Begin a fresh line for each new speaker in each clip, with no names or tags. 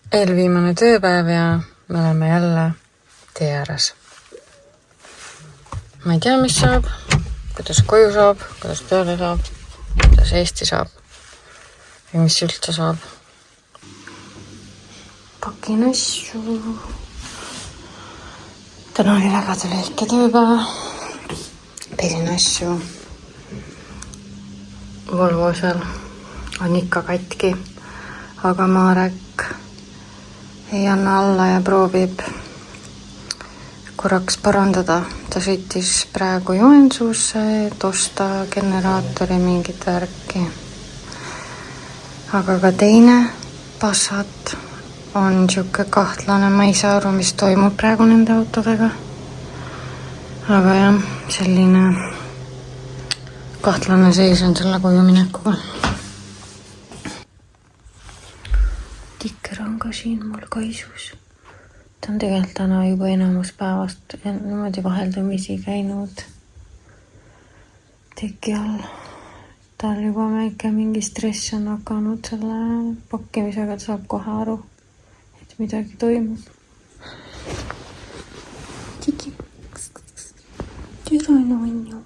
Eelviimane tööpäev ja me oleme jälle tee ääres. Ma ei tea, mis saab, kuidas koju saab, kuidas tööle saab, kuidas Eesti saab või mis üldse saab. Pakin asju. Täna oli väga lühike tööpäev. Pesin asju. Volvo seal on ikka katki, aga Marek ei anna alla ja proovib korraks parandada. Ta sõitis praegu Joensuusse, et osta generaatori mingit värki. Aga ka teine Passat on siuke kahtlane. Ma ei saa aru, mis toimub praegu nende autodega. Aga jah, selline kahtlane seis on selle koju minekuga. Tikker on ka siin mul kaisus. Ta on tegelikult täna juba enamus päevast niimoodi vaheldumisi käinud teki all. Tal juba väike mingi stress on hakanud selle pakkimisega, et saab kohe aru, et midagi toimub. Tiki. Türanunju.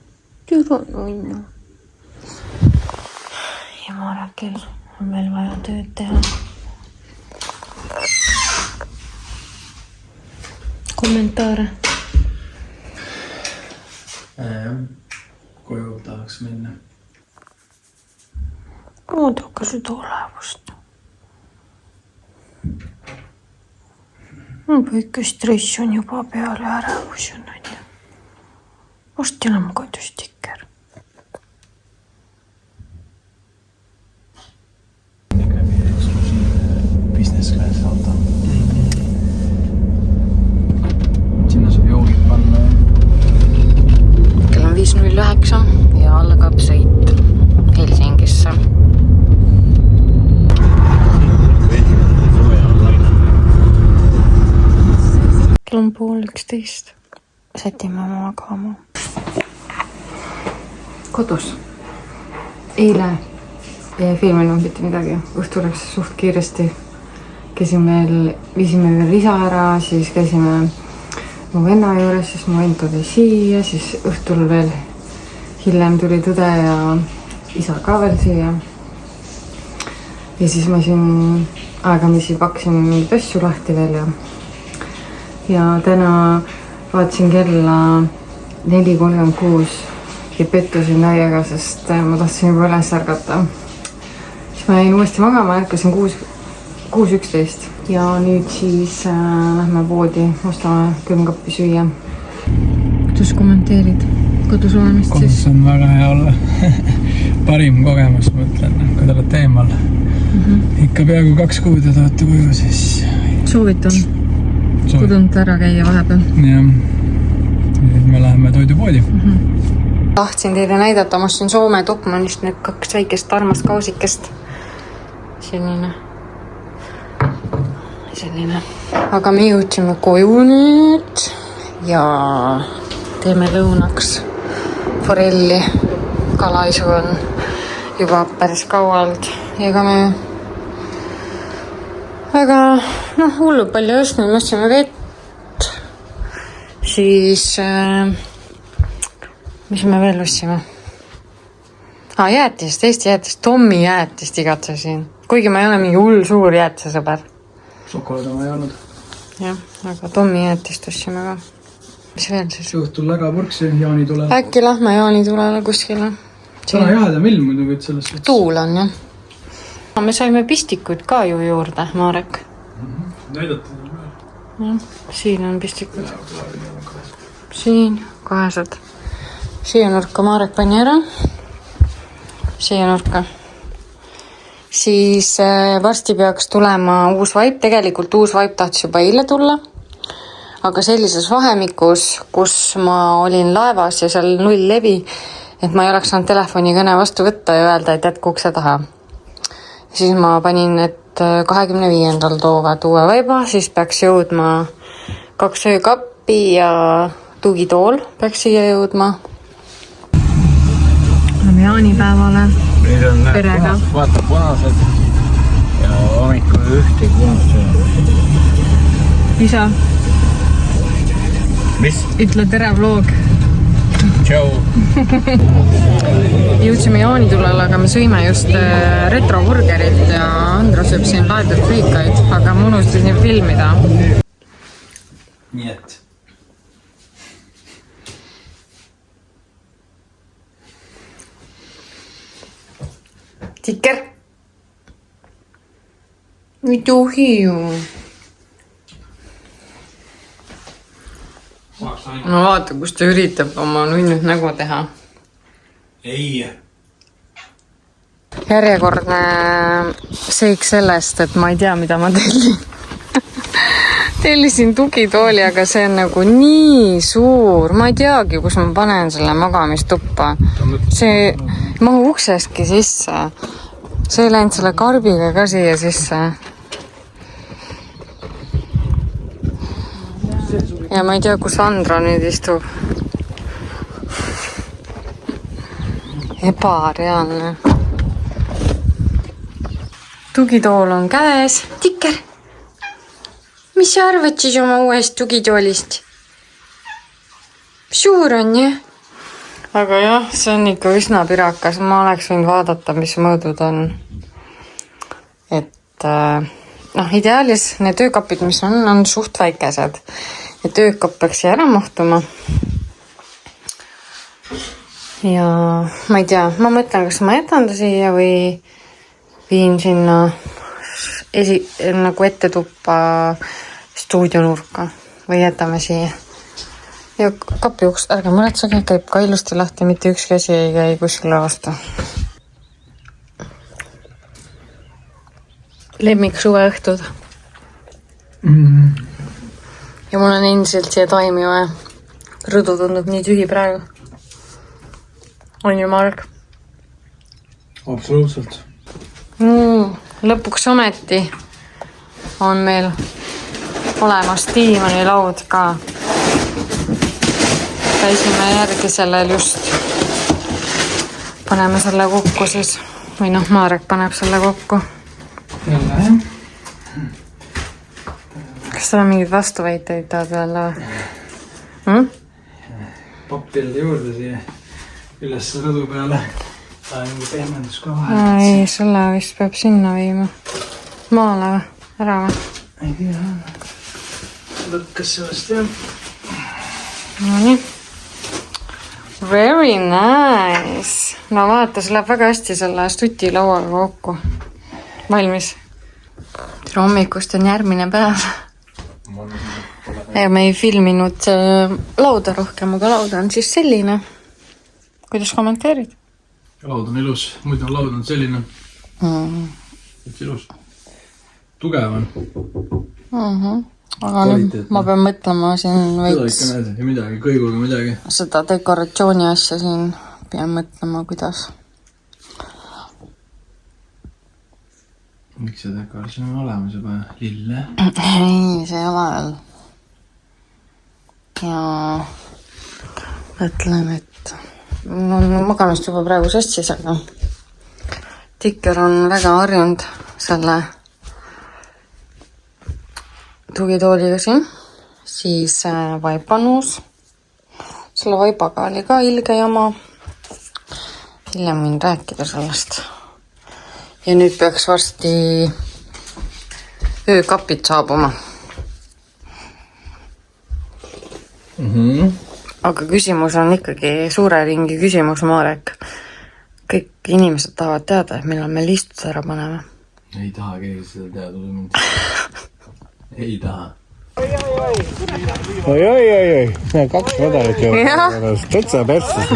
Ja Marekil on veel vaja tööd teha. Kommentaare?
Koju tahaks minna.
Oodake seda olevust. Ikka stress on juba peal ja ärevus on. Varsti enam kodus Tikker.
Business class auto. Sinna saab joogid panna.
Kell on 5:09 ja algab sõit Helsingisse. Kell on 10:30. Sätime oma magama. Kodus. Eile ei filminud mitte midagi. Õhtu läks suht kiiresti. Viisime veel isa ära, siis käisime mu venna juures, siis mu vend tuli siia, siis õhtul veel hiljem tuli tõde ja isa ka veel siia. Ja siis ma siin aegamisi paksin mingid asju lahti veel ja täna vaatasin kella 4:36 ja pettusin täiega, sest ma tahtsin juba üles ärgata. Siis ma jäin uuesti magama, ärkasin 6:11 ja nüüd siis lähme poodi, ostame külmkappi süüa. Kuidas kommenteerid kodus olemist siis?
Kodus on väga hea olla. Parim kogemus, ma ütlen, kui te olete eemal. Ikka peaaegu 2 kuud ja olete koju, siis
Soovitan kodunt ära käia vahepeal.
Jah, nüüd me läheme toidupoodi.
Tahtsin teile näidata, ma ostsin Soome Topmanist nüüd 2 väikest armast kausikest. Selline. Aga me jõudsime koju nüüd ja teeme lõunaks forelli. Kalaisu on juba päris kaualt. Ega me väga hullu palju õstnud, me ostsime vett. Siis mis me veel ostsime? Jäätist, Eesti jäätist, Tommi jäätist igatsesin. Kuigi ma ei ole mingi hull suur jäätisesõber.
Šokolaada ma ei olnud.
Jah, aga Tommi jäätist ostsime ka. Mis veel siis?
Õhtul lägapurksi jaanitule.
Äkki lähme jaanitulele kuskile.
Täna jahedam ilm muidugi, et selles suhtes.
Tuul on, jah. Me saime pistikuid ka ju juurde, Marek.
Näidata veel.
Siin on pistikud. Siin, 200. Siia nurka Marek pani ära. Siia nurka. Siis varsti peaks tulema uus vaip. Tegelikult uus vaip tahtis juba eile tulla. Aga sellises vahemikus, kus ma olin laevas ja seal 0 levi, et ma ei oleks saanud telefonikõne vastu võtta ja öelda, et jätku ukse taha. Siis ma panin, et 25. toovad uue vaiba, siis peaks jõudma 2 öökappi ja tugitool peaks siia jõudma. Oleme jaanipäevale perega.
Vaata punased ja hommikul ühtegi punast.
isa,
mis?
ütle tere vlog.
Tšau.
Jõudsime jaanitulele, aga me sõime just retroburgerit ja Andro sööb siin laetud friikaid, aga ma unustasin filmida.
Nii et.
Tikker. Ei tohi ju. No vaata, kus ta üritab oma nunnud nägu teha.
Ei.
Järjekordne seik sellest, et ma ei tea, mida ma tellin. Tellisin tugitooli, aga see on nagu nii suur. Ma ei teagi, kus ma panen selle magamistuppa. See mahu uksestki sisse. See ei läinud selle karbiga ka siia sisse. Ja ma ei tea, kus Andro nüüd istub. Ebareaalne. Tugitool on käes. Tikker! Mis sa arvad siis oma uuest tugitoolist? Suur on, jah? Aga jah, see on ikka üsna pirakas. Ma oleks võinud vaadata, mis mõõdud on. Et ideaalis need töökapid, mis on suht väikesed. Ja töökapp peaks siia ära mahtuma. Ja ma ei tea, ma mõtlen, kas ma jätan ta siia või viin sinna nagu ette tuppa stuudionurka või jätame siia. Ja kapi uks, ärge muretsege, käib ka ilusti lahti, mitte üks käsi ei käi kuskile vastu. Lemmik suveõhtud. Ja mul on endiselt siia taimi vaja. Rõdu tundub nii tühi praegu. On ju, Marek?
Absoluutselt.
Lõpuks ometi on meil olemas diivani laud ka. Käisime järgi sellel just. Paneme selle kokku siis. Või Marek paneb selle kokku.
Jälle, jah?
Kas seal on mingid vastuväiteid tahad veel?
Papildi juurde siia üles rõdu peale. Ta on mingi pehmendus ka vahel.
Ei, selle vist peab sinna viima. Maale või? Ära või?
Ei tea. Lõkkas sellest, jah.
No nii. Very nice. No vaata, see läheb väga hästi selle stuti lauaga kokku. Valmis. Tere hommikust on järgmine päev. Ja me ei filminud lauda rohkem, aga lauda on siis selline. Kuidas kommenteerid?
Laud on ilus, muidu laud on selline. Üks ilus. Tugev on.
Aga nüüd ma pean mõtlema siin veits.
Seda ikka näed, ja midagi, kõiguga midagi.
Seda dekoratsiooni asja siin pean mõtlema, kuidas.
Miks see dekoratsioon on olemas juba? Lille?
Ei, see ei ole veel. Ja mõtlen, et magamist juba praegu sassis, aga Tikker on väga harjunud selle tugitooliga siin. Siis vaipanuus. Selle vaipaga oli ka ilge jama. Hiljem võin rääkida sellest. Ja nüüd peaks varsti öökapid saabuma. Aga küsimus on ikkagi suure ringi küsimus, Marek. Kõik inimesed tahavad teada, et millal me listud ära paneme.
Ei taha keegi seda teada. Ei taha.
Oi. Näe, 2 vedalit ju. Tõtsa perssis.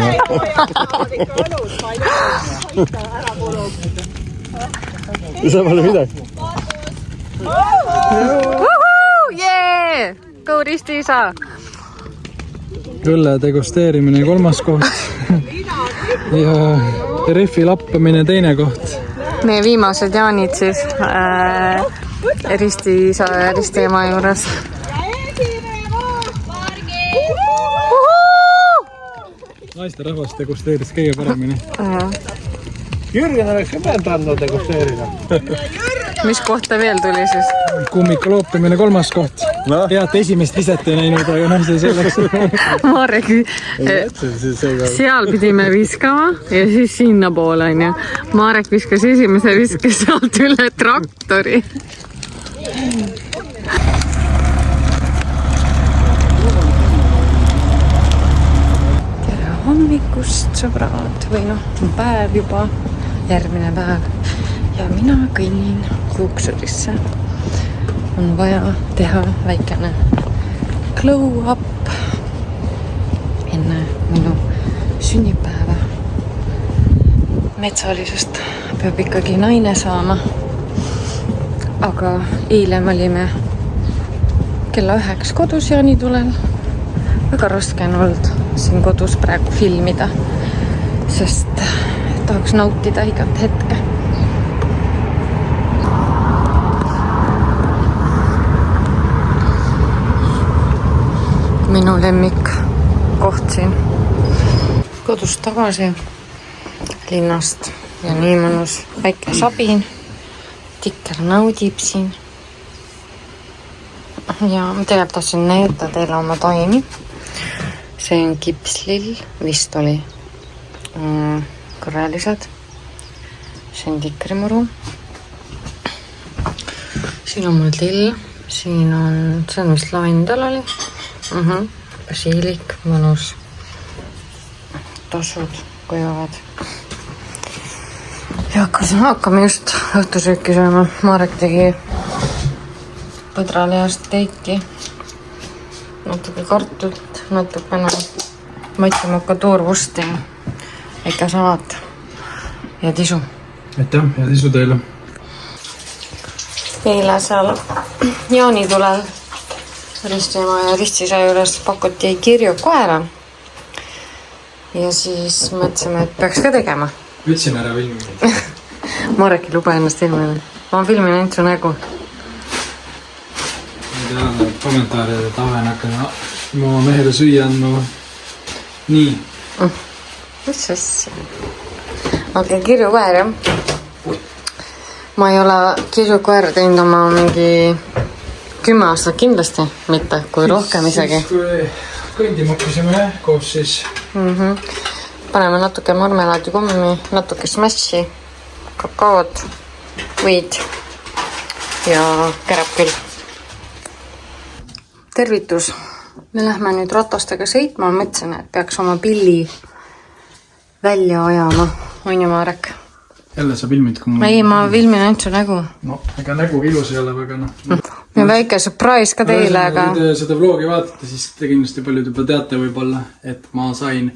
Sa pole midagi.
Jee! Go Risti isa!
Õlle degusteerimine 3. koht. Ja rehvi lappamine 2. koht.
Meie viimased jaanid siis Risti isa ja Risti ema juures.
Naiste rahvas degusteeris kõige paremini.
Jürgen oleks ka pealt andnud degusteerida.
Mis kohta veel tuli siis?
Kummika loopimine 3. koht Head esimest viset ei näinud, aga noh, see selleks.
Marek, seal pidime viskama ja siis sinna poole, on ju. Marek viskas esimese viske sealt üle traktori. Tere hommikust, sõbrad, või noh, päev juba, järgmine päev. Ja mina kõnnin juuksurisse. On vaja teha väikene glow up enne minu sünnipäeva. Metsalisest peab ikkagi naine saama. Aga eile me olime kella 9 kodus jaanitulel. Väga raske on olnud siin kodus praegu filmida, sest tahaks nautida igat hetke. Minu lemmik koht siin. Kodust tagasi linnast ja nii mõnus väike sabin. Tikker naudib siin. Ja ma tegelikult tahtsin näidata teile oma taimi. See on kipslill, vist oli korralised. See on tikrimuru. Siin on mul till. Siin on, see on vist lavendel oli. Basiilik, mõnus. Tossud kuivavad. Ja hakkame just õhtusööki sööma. Marek tegi põdralihast teiki. Natuke kartult, natukene matimokatuurvusti, väike salat ja tisu.
Aitäh ja tisu teile.
Eile seal jaanitulel Ristimaa ja Ristisa juures pakuti kirju koera. Ja siis mõtlesime, et peaks ka tegema.
Võtsin ära filmi.
Marek ei luba ennast filmile. Ma filmin ainult su nägu.
Ma tean, et kommentaaride tahe hakkan oma mehele süüa andma. Nii.
Mis asja? Okei, kirjukoer, jah. Ma ei ole kirjukoer teinud oma mingi 10 aastat kindlasti, mitte kui rohkem isegi.
Kui kõndimukkisime koos siis.
Paneme natuke marmelaadi kummi, natuke smashi, kakaod, võid ja kärab küll. Tervitus. Me lähme nüüd ratastega sõitma. Ma mõtlesin, et peaks oma pilli välja ajama. On ju, Marek?
Jälle sa filmid, kui
Ei, ma filmin ainult su nägu.
No, ega nägu ilus ei ole väga
Ja väike surprise ka teile, aga...
Kui te seda vlogi vaatate, siis te kindlasti paljud juba teate võib-olla, et ma sain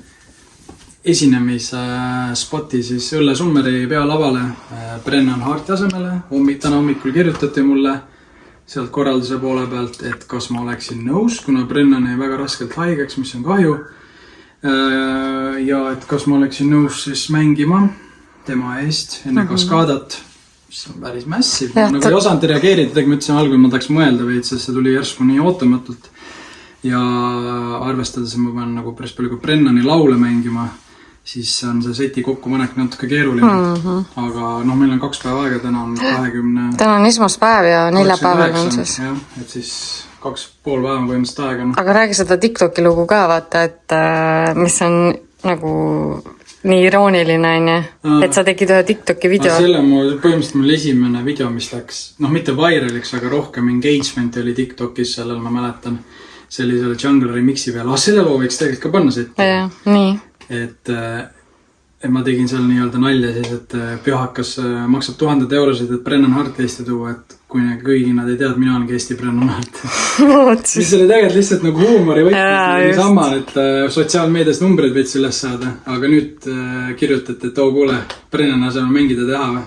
esinemisspoti siis Õlle Summeri pealavale Brennan Harti asemele. Täna hommikul kirjutati mulle sealt korralduse poole pealt, et kas ma oleksin nõus, kuna Brennan jäi väga raskelt haigeks, mis on kahju. Ja et kas ma oleksin nõus siis mängima tema eest enne kaskaadat, mis on päris massiv. Ma nagu ei osanud reageerida, ma ütlesin algul, ma tahaks mõelda veid, sest see tuli järsku nii ootamatult. Ja arvestades, et ma pean nagu päris palju kui Brennani laule mängima, siis on see seti kokku mõnek natuke keeruline. Aga noh, meil on 2 päeva aega, täna on 20...
Täna on esmaspäev ja 4 päeval on siis.
Jah, et siis 2,5 päeva põhimõtteliselt aega.
Aga räägi seda TikToki lugu ka, vaata, et mis on nagu... nii irooniline on ju, et sa tegid ühe TikToki video.
Selle põhimõtteliselt mul esimene video, mis läks, noh mitte viraliks, aga rohkem engagement oli TikTokis, sellel ma mäletan. See oli selle Jungle Remixi peal. Selle loo võiks tegelikult ka panna seti.
Nii.
Et ma tegin seal nii-öelda nalja siis, et Pühakas maksab 1000 eurosid, et Brennan Hart Eesti tuua, et kui kõigi nad ei tead, mina olengi Eesti Brennan Hart. Mis oli tegelikult lihtsalt nagu huumori võttis sama, et sotsiaalmeedias numbreid võtsi üles saada, aga nüüd kirjutati, et kuule, Brennan asemel mängida teha või.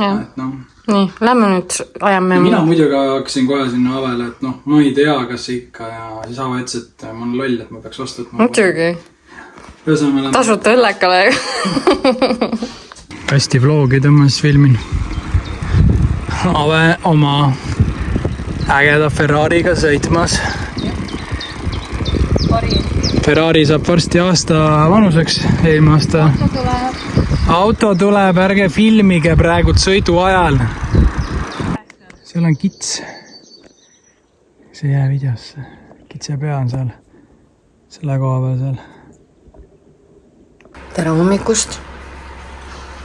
Et noh.
Nii, lähme nüüd ajame.
Mina muidugi hakkasin kohe sinna avele, et noh, ma ei tea, kas ikka ja siis Ava ütles, et ma olen loll, et ma peaks vastu.
Muidugi. Tasuta õllekale.
Hästi vlogi tõmmas filmin. Ave oma ägeda Ferrariga sõitmas. Ferrari saab varsti aasta vanuseks, eelmine aasta. Auto tuleb, ärge filmige praegu sõidu ajal. Seal on kits. see ei jää videosse. Kitse pea on seal. Selle koha peal seal.
Tere hommikust.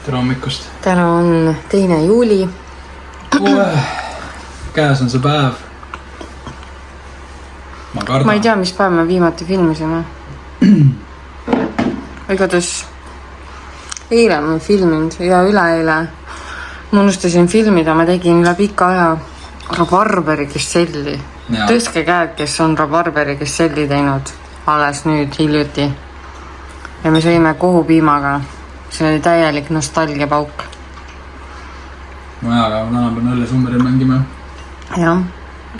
Tere hommikust.
Täna on 2. juuli.
Käes on see päev.
Ma ei tea, mis päev me viimati filmisime. Igatahes eile ma filminud ja üleeile ma unustasin filmida, ma tegin üle pika aja rabarberi kesselli. Tõstke käed, kes on rabarberi kesselli teinud alles nüüd hiljuti. Ja me sõime kohupiimaga. See oli täielik nostalgiapauk.
No jaa, aga täna pean õlle summeril mängima.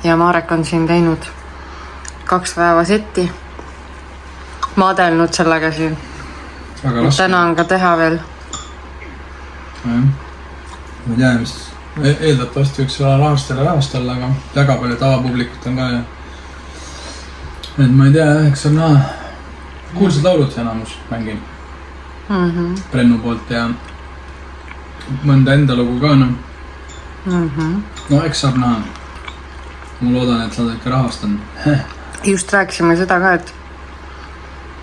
Ja Marek on siin teinud 2 päeva setti. Maadelnud sellega siin. Täna on ka teha veel.
Ma ei tea, mis eeldatavasti võiks olla rahastella, aga väga palju tavapublikut on ka ja et ma ei tea, eks on kuulsad laulud enamus mängin Brennu poolt ja mõnda enda lugu ka no eks saab näha. Ma loodan, et sa oled ikka rahastanud.
Just rääkisime seda ka,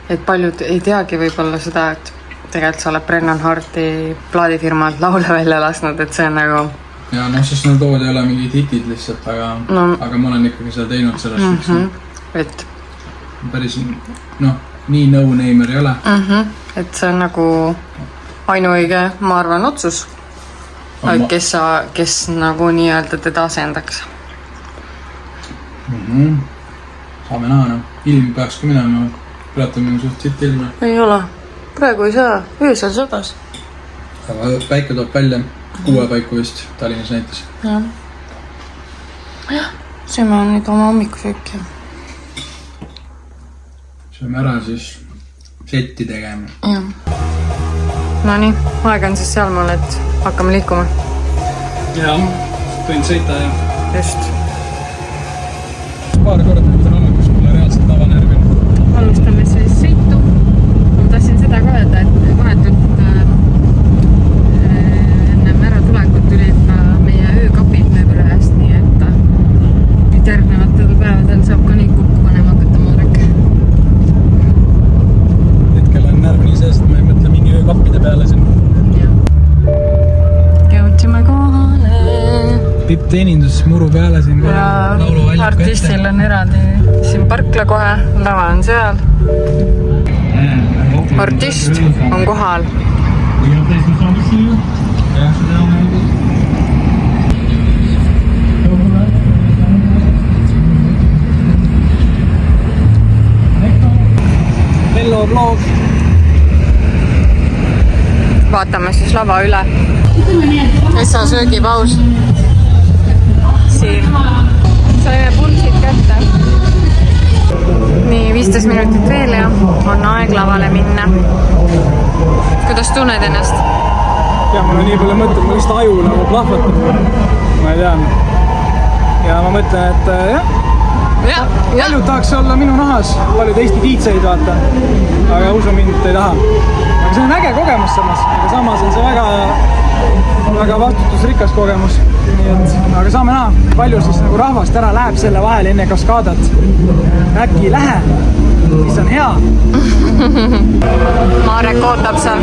et paljud ei teagi võib-olla seda, et tegelikult sa oled Brennan Harti plaadifirmalt laule välja lasnud, et see on nagu...
Ja sest need lood ei ole mingid hitid lihtsalt, aga ma olen ikkagi seda teinud sellest
et
päris nii no-namer ei ole.
Et see on nagu ainuõige, ma arvan, otsus, kes nagu nii-öelda teda asendaks.
Saame näha, ilm peaks ka minema, praegu on suht sitt ilma.
Ei ole, praegu ei saa, öösel sadas.
Aga päike toob välja 6 paiku vist Tallinnas näitas.
Jah, sööme on nüüd oma hommikusööki.
Sööme ära siis setti tegema.
No nii, aeg on siis sealmaal, et hakkame liikuma.
Jaa, võin sõita ja...
Just.
Paar korda on olnud, kus mulle reaalselt avanervil.
Alustame siis sõitu. Ma tahtsin seda ka öelda, et vahetult ennem ära tulekut tulid ka meie öökapid mööbile hästi, nii et nüüd järgnevatel päevadel saab ka neid kokku panema hakata Marek.
Hetkel on närv nii seest, ma ei mõtle mingi öökappide peale siin.
Jõudsime kohale.
Tippteenindus muru peale siin.
Ja artistil on eraldi siin parkla kohe, lava on seal. Artist on kohal.
Hello vlog.
Vaatame siis lava üle. Essa söögipaus. Siin. Saime pulsid kätte. Nii, 15 minutit veel ja on aeg lavale minna. Kuidas tunned ennast?
Ja mul on nii palju mõtted, ma vist aju nagu plahvatab. Ma ei tean. Ja ma mõtlen, et paljud tahaks olla minu nahas, paljud Eesti DJ-d vaata. Aga usu mind ei taha. Aga see on äge kogemus samas, aga samas on see väga vastutusrikas kogemus. Aga saame näha, palju siis nagu rahvast ära läheb selle vahel enne kaskaadat. Äkki ei lähe, siis on hea.
Marek ootab seal.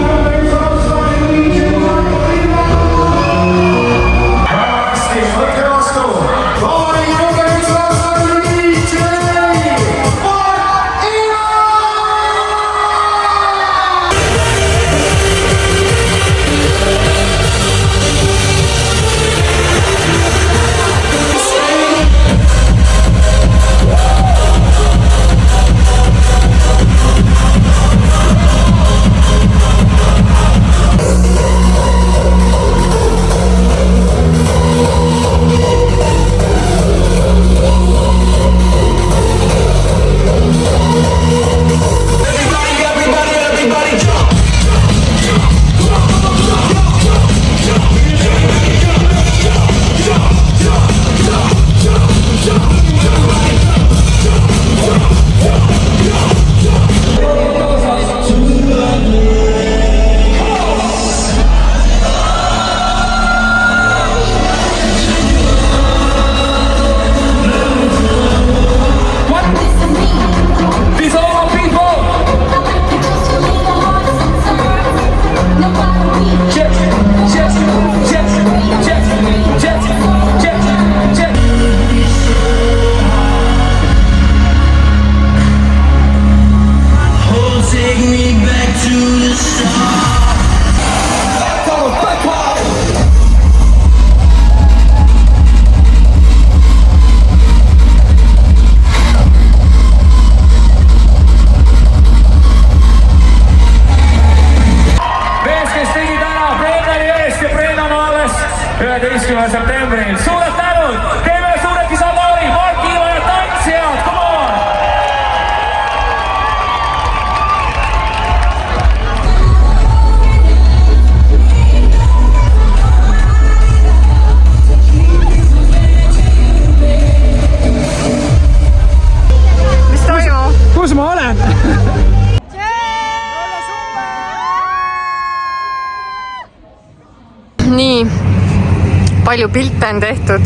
palju pilte on tehtud.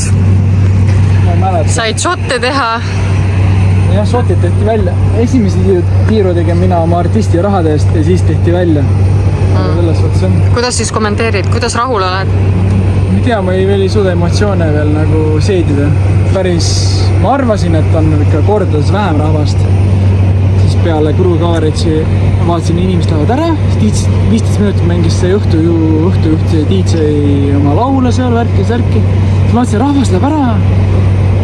Ma ei mäleta.
Said šotte teha.
Jah, šotid tehti välja. Esimesi tiiru tegin mina oma artisti rahade eest ja siis tehti välja. Selles suhtes on.
Kuidas siis kommenteerid? Kuidas rahul oled?
Ma ei tea, ma ei suuda emotsioone veel nagu seedida. Päris, ma arvasin, et on ikka kordades vähem rahvast. Siis peale Crew Coveratge'i vaatasin, inimesed lähevad ära. 15 minutit mängis see õhtujuht, see DJ oma laule seal, värki. Siis vaatasin, rahvas läheb ära.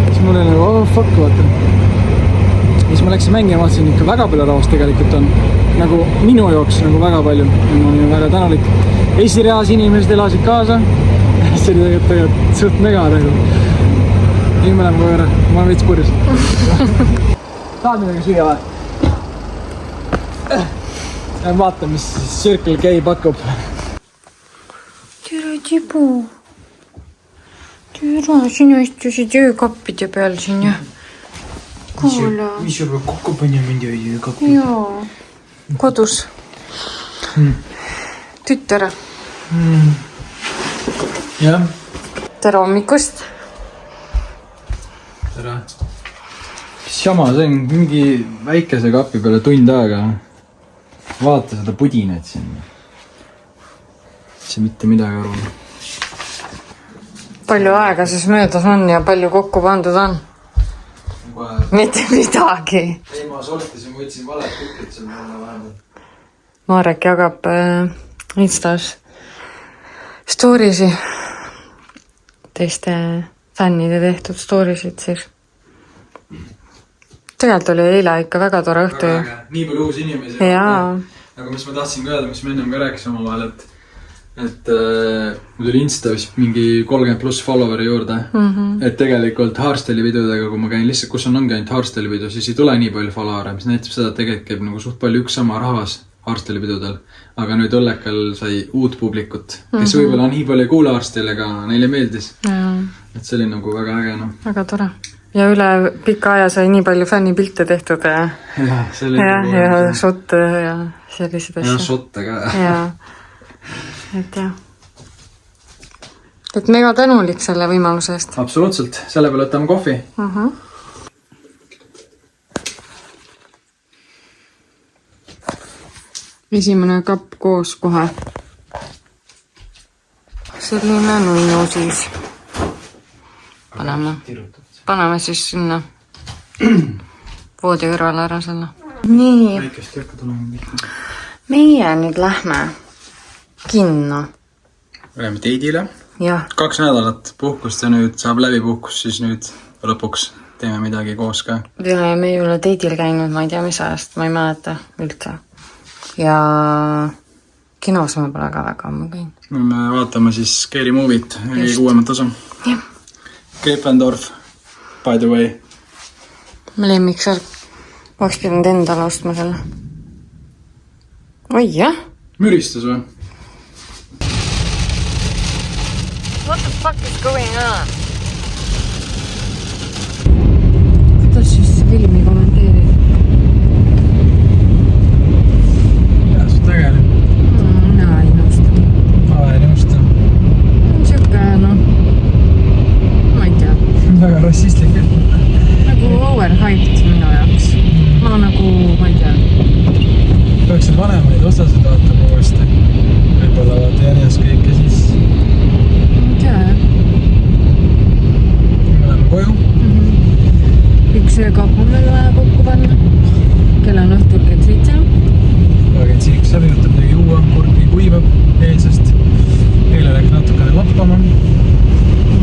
Siis mul oli nagu, oh fuck, vaata. Siis ma läksin mängima, vaatasin ikka väga palju rahvast tegelikult on. Nagu minu jooks nagu väga palju. Ma olin väga tänulik. Esireas inimesed elasid kaasa. See oli tegelikult suht mega nagu. Nii me oleme võõra. Ma olen veits purjus. Tahad midagi süüa või? Vaata, mis Circle K pakub.
Tere, Tibu. Tere, sinu istusid öökappide peal siin ja kuule.
Mis juba kokku panime mind öökappi?
Jaa, kodus. Tütter.
Jah.
Tere hommikust.
Tere. Mis jama, see on mingi väikese kapi peale tund aega. Vaata seda pudinat siin. See mitte midagi aru.
Palju aega siis möödas on ja palju kokku pandud on? Mitte midagi.
Ei, ma sortisin, võtsin valet tükket seal vahepeal.
Marek jagab Instas storiesi. Teiste fännide tehtud storiisid siis. Tegelikult oli eile ikka väga tore õhtu.
Nii palju uusi inimesi.
Jaa.
Aga mis ma tahtsin ka öelda, mis me ennem ka rääkisime omavahel, et mul tuli Insta vist mingi 30+ followeri juurde. Et tegelikult Hardstyle'i videodega, kui ma käin lihtsalt, kus on käinud Hardstyle'i video, siis ei tule nii palju followere, mis näitab seda, et tegelikult käib nagu suht palju üks sama rahvas Hardstyle'i videodel. Aga nüüd Õllekal sai uut publikut, kes võib-olla nii palju ei kuule Hardstyle'i, aga neile meeldis. Et see oli nagu väga äge.
Väga tore. Ja üle pika aja sai nii palju fännipilte tehtud ja šotte ja sellised asja.
Ja šotte ka.
Et jah. Et mega tänulik selle võimaluse eest.
Absoluutselt. Selle peale võtame kohvi.
Esimene kapp koos kohe. Selline nunnu siis. Paneme siis sinna voodi kõrvale ära selle. Nii. Meie nüüd lähme kinno.
Läheme teidile.
Jah.
2 nädalat puhkust ja nüüd saab läbi puhkus, siis nüüd lõpuks teeme midagi koos ka.
Ja me ei ole teidil käinud, ma ei tea mis ajast, ma ei mäleta üldse. Ja kinos me pole ka väga ammu käinud.
Me vaatame siis Scary Movie't, uuemat osa.
Jah.
Gryffindorf, by the way.
Me lemmiksärk. Oleks pidanud endale ostma selle. Oi, jah.
Müristas või?
What the fuck is going on? Kuidas siis filmi kommenteerid?
Jaa, see tegelikult.
Mina ei nõusta.
Ei nõusta.
Siuke, noh. Ma ei tea.
Väga rassistlik.
Nagu overhyped minu jaoks. Ma nagu, ma ei tea.
Peaksid vanemaid osasid vaatama uuesti. Võib-olla vaata järjest kõike siis.
Tea.
Me läheme koju.
Üks öökapp on veel vaja kokku panna. Kell on õhtul kell 7.
Käin siriks läbi, võtab midagi juua, kurgi kuivab eelsest. Eile läks natukene lappama.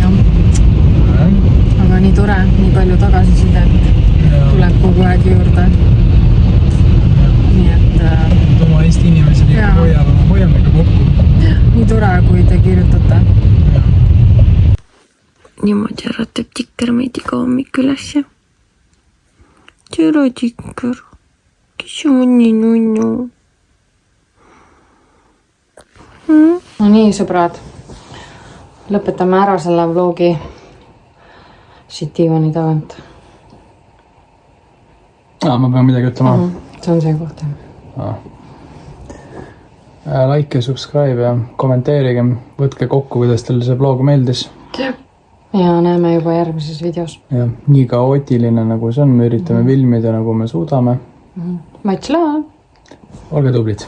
Jah. Aga nii tore, nii palju tagasisidet tuleb kogu aeg juurde. Nii et...
Oma Eesti inimesed hoiame ka kokku.
Nii tore, kui te kirjutate. Niimoodi äratab Tikker meid iga hommik üles. Tere, Tikker. Kes on nii nunnu? No nii, sõbrad. Lõpetame ära selle vlogi siit diivani tagant.
Ma pean midagi ütlema.
See on see koht.
Like ja subscribe ja kommenteerige. Võtke kokku, kuidas teile see vlog meeldis.
ja näeme juba järgmises videos.
jah, nii kaootiline nagu see on, me üritame filmida nagu me suudame.
Much love!
Olge tublid!